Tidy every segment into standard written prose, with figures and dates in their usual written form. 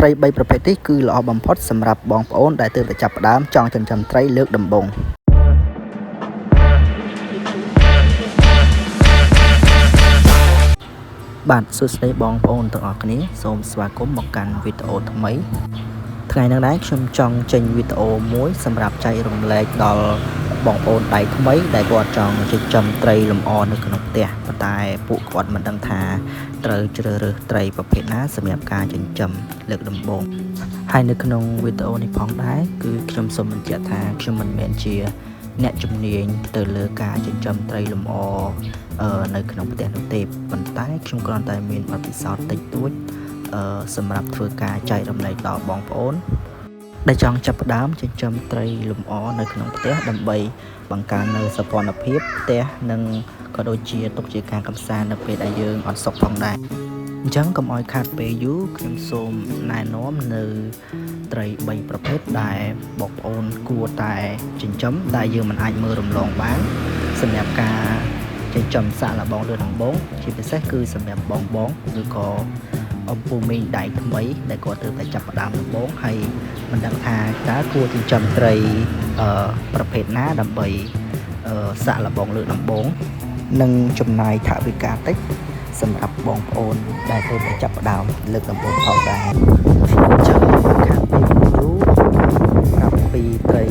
ត្រី3ប្រភេទនេះគឺល្អបំផុតសម្រាប់បងប្អូនដែលទើបតែចាប់ផ្ដើមចង់ចិញ្ចឹមត្រីលើកដំបូងបាទសួស្តីបងប្អូនទាំងអស់គ្នាសូមស្វាគមន៍មកកាន់វីដេអូថ្មីថ្ងៃនេះដែរខ្ញុំចង់ចេញវីដេអូមួយសម្រាប់ចែករំលែកដល់បងប្អូនដៃថ្មីដែលគាត់ចង់ចិញ្ចឹមត្រីលម្អនៅក្នុងផ្ទះប៉ុន្តែពួកគាត់មិនដឹងថាត្រូវជ្រើសរើសត្រីប្រភេទណាសម្រាប់ការចិញ្ចឹមលើកដំបូងហើយនៅក្នុងវីដេអូនេះផងដែរគឺខ្ញុំសូមបញ្ជាក់ថាខ្ញុំមិនមែនជាអ្នកជំនាញទៅលើការចិញ្ចឹមត្រីលម្អនៅក្នុងផ្ទះនោះទេប៉ុន្តែខ្ញុំគ្រាន់តែមានបទពិសោធន៍តិចតួចសម្រាប់ធ្វើការចែករំលែកដល់បងប្អូនដែលចង់ចាប់ផ្ដើមចិញ្ចឹមត្រីលម្អនៅក្នុងផ្ទះដើម្បីបង្កើននូវសោភ័ណភាពផ្ទះនិងក៏ដូចជាទុកជាការកម្សាន្តនៅពេលដែលយើងអត់សុខផងដែរអញ្ចឹងកុំឲ្យខាតពេលយូរខ្ញុំសូមណែនាំនៅត្រី3ប្រភេទដែលបងប្អូនគួរតែចិញ្ចឹមដែលយើងមិនអាចមើលរំលងបានសម្រាប់ការចិញ្ចឹមសាកល្បងលើដំបូងជាពិសេសគឺសម្រាប់បងឬក៏អំពូមីងដៃថ្មីដែលគាត់ទើបតែចាប់ផ្ដើមដំបូងហើយមិនដឹងថាតើគួរចិញ្ចឹមត្រីប្រភេទណាដើម្បីសាកល្បងលើដំបូងនិងចំណាយថវិកាតិចសម្រាប់បងប្អូនដែលទើបតែចាប់ផ្ដើមលើកដំបូងផងដែរអញ្ចឹងខាងពីគ្រូប្រាប់ពីត្រី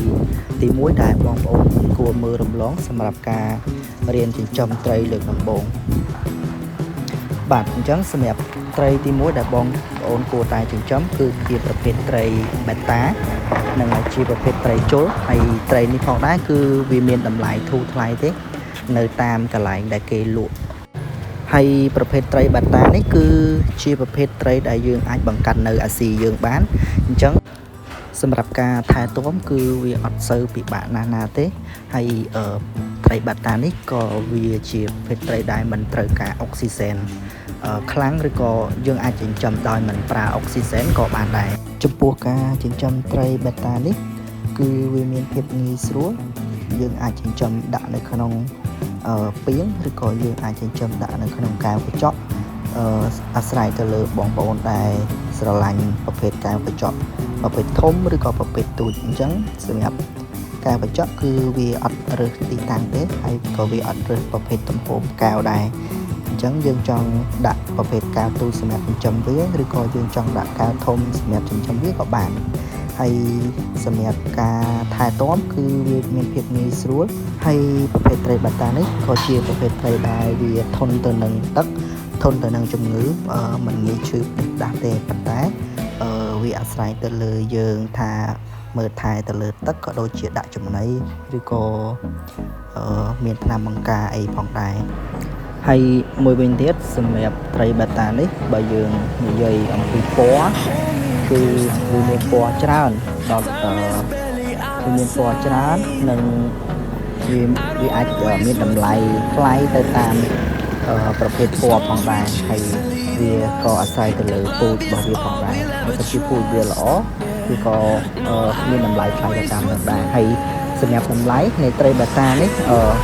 ទី1ដែលបងប្អូនគួរមើលរំលងសម្រាប់ការរៀនចិញ្ចឹមត្រីលើកដំបូងបាទអញ្ចឹងសម្រាប់ត្រីទី1ដែលបងប្អូនគួរតែចិញ្ចឹមគឺជាប្រភេទត្រីបេតានិងជាប្រភេទត្រីជលហើយត្រីនេះផងដែរគឺវាមានតម្លៃធូរថ្លៃទេនៅតាមកន្លែងដែលគេលក់ហើយប្រភេទត្រីបេតានេះគឺជាប្រភេទត្រីដែលយើងអាចបង្កាត់នៅអាស៊ីយើងបានអញ្ចឹងសម្រាប់ការថែទាំគឺវាអត់សូវពិបាកណាស់ទេហើយត្រីបេតានេះក៏វាជាប្រភេទត្រីដែលមិនត្រូវការអុកស៊ីសែនខ្លាំងឬក៏យើងអាចចិញ្ចឹមដោយមិនប្រើអុកស៊ីសែនក៏បានដែរចំពោះការចិញ្ចឹមត្រីបេតានេះគឺវាមានភាពងាយស្រួលយើងអាចចិញ្ចឹមដាក់នៅក្នុងពាងឬក៏យើងអាចចិញ្ចឹមដាក់នៅក្នុងកែវកញ្ចក់អាស្រ័យទៅលើបងប្អូនដែលស្រឡាញ់ប្រភេទកែវកញ្ចក់ប្រភេទធំឬក៏ប្រភេទទូចអញ្ចឹងសម្រាប់កែវកញ្ចក់គឺវាអត់រើសទីតាំងទេហើយក៏វាអត់រើសប្រភេទទំហំកែវដែរអញ្ចឹងយើងចង់ដាក់ប្រភេទកែវទូចសម្រាប់ចិញ្ចឹមវាឬក៏យើងចង់ដាក់កែវធំសម្រាប់ចិញ្ចឹមវាក៏បានហើយសម្រាប់ការថែទាំគឺវាមានភាពងាយស្រួលហើយប្រភេទត្រីបេតានេះក៏ជាប្រភេទត្រីដែលវាធន់ទៅនឹងទឹកធន់ទៅនឹងជំងឺមិនងាយឈឺដាស់ទេប៉ុន្តែវាអាស្រ័យទៅលើយើងថាមើលថែទៅលើទឹកក៏ដូចជាដាក់ចំណីឬក៏មានថ្នាំបង្ការអីផងដែរហើយមួយវិញទៀតសម្រាប់ត្រីបេតានេះបើយើងនិយាយអំពីពណ៌គឺវាមានពណ៌ច្រើនដល់វាមានពណ៌ច្រើននិងវាអាចមានតម្លៃថ្លៃទៅតាមប្រភេទពណ៌ផងដែរហើយវាក៏អាស្រ័យទៅលើពូជរបស់វាផងដែរបើសិនជាពូជវាល្អវាក៏មានតម្លៃថ្លៃទៅតាមនោះដែរហើយសម្រាប់តម្លៃនៃត្រីបេតានេះ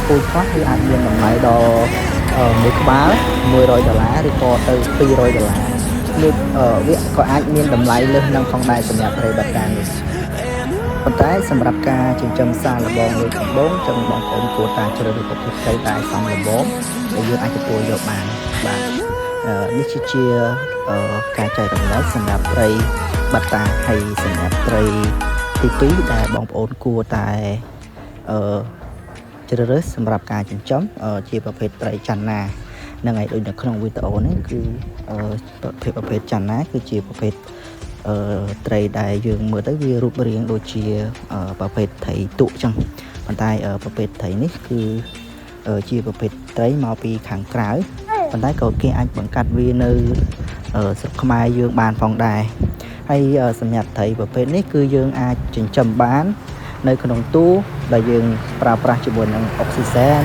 ពូជខ្លះវាអាចមានតម្លៃដល់មួយក្បាល$100ឬក៏ទៅ$200វាក៏អាចមានតម្លៃលើសនឹងផងដែរសម្រាប់ត្រីបេតានេះប៉ុន្តែសម្រាប់ការចិញ្ចឹមសាកល្បងលើកដំបូងចឹងបងប្អូនគួរតែជ្រើសរើសប្រភេទត្រីដែលសមល្មមដែលយើងអាចទទួលយកបានបាទនេះជាការចែករំលែកសម្រាប់ត្រីបេតាហើយសម្រាប់ត្រីទី2ដែលបងប្អូនគួរតែជ្រើសរើសសម្រាប់ការចិញ្ចឹមជាប្រភេទត្រីចន្ទណានឹងឲ្យដូចនៅក្នុងវីដេអូនេះគឺប្រភេទចន្ទណាគឺជាប្រភេទត្រីដែលយើងមើលទៅវារូបរាងដូចជាប្រភេទត្រីទូកចឹងប៉ុន្តែប្រភេទត្រីនេះគឺជាប្រភេទត្រីមកពីខាងក្រៅប៉ុន្តែក៏គេអាចបង្កាត់វានៅស្រុកខ្មែរយើងបានផងដែរហើយសម្រាប់ត្រីប្រភេទនេះគឺយើងអាចចិញ្ចឹមបាននៅក្នុងទូដែលយើងប្រើប្រាស់ជាមួយនឹងអុកស៊ីសែន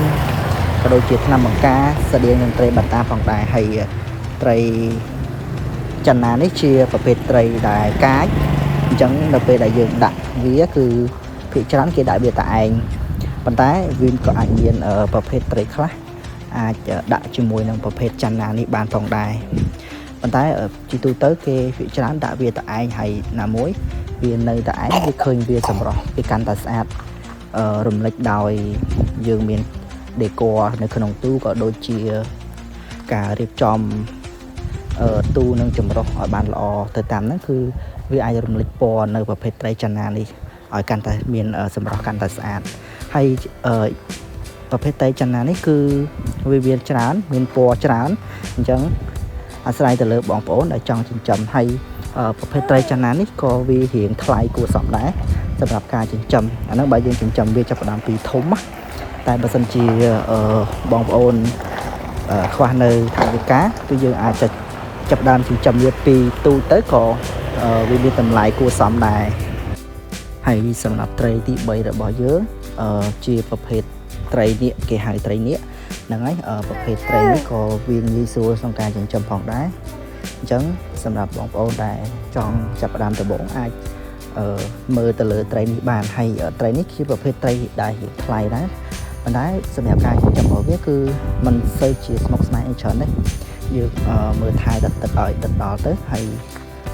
ក៏ដូចជាថ្នាំបង្ការស្តៀងនឹងត្រីបេតាផងដែរហើយត្រីចន្ទណានេះជាប្រភេទត្រីដែលកាចអញ្ចឹងនៅពេលដែលយើងដាក់វាគឺភាគច្រើនគេដាក់វាតែឯងប៉ុន្តែវាក៏អាចមានប្រភេទត្រីខ្លះអាចដាក់ជាមួយនឹងប្រភេទចន្ទណានេះបានផងដែរ ប៉ុន្តែជាទូទៅគេវាច្រើនដាក់វាតឯងហើយណាមួយវានៅតឯងវាឃើញវាសម្រស់វាកាន់តែស្អាតរំលេចដោយយើងមានdecor នៅក្នុងទូក៏ដូចជាការរៀបចំទូនឹងចម្រុះឲ្យបានល្អទៅតាមហ្នឹងគឺវាអាចរំលេចពណ៌នៅប្រភេទត្រីចណានេះឲ្យកាន់តែមានសម្រស់កាន់តែស្អាតហើយប្រភេទត្រីចណានេះគឺវាមានច្រើនមានពណ៌ច្រើនអញ្ចឹងអាស្រ័យទៅលើបងប្អូនដែលចង់ចិញ្ចឹមហើយប្រភេទត្រីចណានេះក៏វារៀងថ្លៃគួរសមដែរសម្រាប់ការចិញ្ចឹមអាហ្នឹងបើយើងចិញ្ចឹមវាចាប់ផ្ដើមពីធំតែបើសិនជាបងប្អូនខ្វះនៅថវិកាគឺយើងអាចចាប់ផ្ដើមចិញ្ចឹមវាពីទូទៅក៏វាមានតម្លៃគួរសមដែរហើយសម្រាប់ត្រីទី3របស់យើងជាប្រភេទត្រីនៀកគេហៅត្រីនៀកហ្នឹងហើយប្រភេទត្រីនេះក៏វាងាយស្រួលក្នុងការចិញ្ចឹមផងដែរអញ្ចឹងសម្រាប់បងប្អូនដែលចង់ចាប់ផ្ដើមដំបូងអាចមើលទៅលើត្រីនេះបានហើយត្រីនេះជាប្រភេទត្រីដែលថ្លៃដែរប៉ុន្តែសម្រាប់ការចិញ្ចឹមរបស់វាគឺมันសូវជាស្មុគស្មាញអីច្រើនទេយើងមើលថែទឹកឲ្យទឹកដល់ទៅហើយ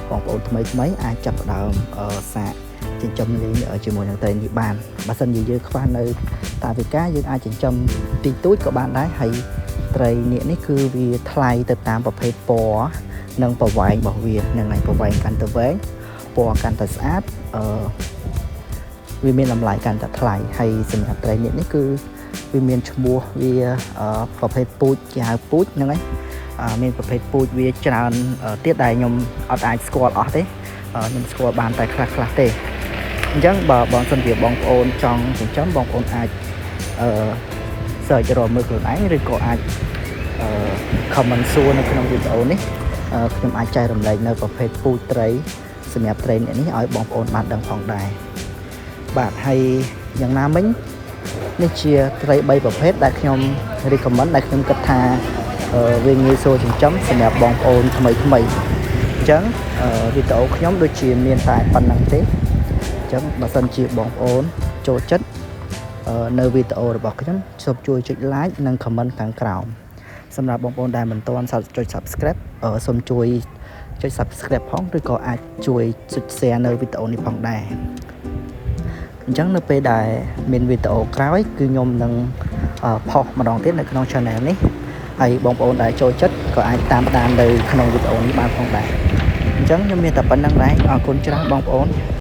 បងប្អូនថ្មីអាចចាប់ផ្ដើមសាកចិញ្ចឹមលេងជាមួយនឹងត្រីនេះបានបើសិនជាយើងខ្វះនៅតាវិការយើងអាចចិញ្ចឹមទីទូចក៏បានដែរហើយត្រីនេះគឺវាថ្លៃទៅតាមប្រភេទពណ៌និងប្រវែងរបស់វានឹងឯងប្រវែងកាន់តែវែងពណ៌កាន់តែស្អាតវាមានតម្លៃកាន់តែថ្លៃហើយសម្រាប់ត្រីនេះគឺវាមានឈ្មោះវាប្រភេទពូជគេហៅពូជហ្នឹងឯងមានប្រភេទពូជវាច្រើនទៀតដែលខ្ញុំអត់អាចស្គាល់អស់ទេខ្ញុំស្គាល់បានតែខ្លះទេអញ្ចឹងបើបងសិនជាបងប្អូនចង់ចិញ្ចឹមបងប្អូនអាចsearch រកមើលខ្លួនឯងឬក៏អាចcomment សួរនៅក្នុងវីដេអូនេះខ្ញុំអាចចែករំលែកនៅប្រភេទពូជត្រីសម្រាប់ត្រីនេះឲ្យបងប្អូនបានដឹងផងដែរបាទហើយយ៉ាងណាមិញនេះជាត្រី3ប្រភេទដែលខ្ញុំ recommend ដែលខ្ញុំគិតថាវាងាយស្រួលចិញ្ចឹមសម្រាប់បងប្អូនថ្មីអញ្ចឹងវីដេអូខ្ញុំដូចជាមានតែប៉ុណ្្នឹងទេអញ្ចឹងបើសិនជាបងប្អូនចូលចិត្តនៅវីដេអូរបស់ខ្ញុំសូមជួយចុច like និង comment ខាងក្រោមសម្រាប់បងប្អូនដែលមិនទាន់ចុច subscribe សូមជួយចុច subscribe ផងឬក៏អាចជួយចុច share នៅវីដេអូនេះផងដែរអញ្ចឹងនៅពេលដែលមានវីដេអូក្រោយគឺខ្ញុំនឹងផុសម្ដងទៀតនៅក្នុង channel នេះហើយបងប្អូនដែលចូលចិត្តក៏អាចតាមដាននៅក្នុងវីដេអូនេះបានផងដែរអញ្ចឹងខ្ញុំមានតែប៉ុណ្្នឹងដែរអរគុណច្រើនបងប្អូន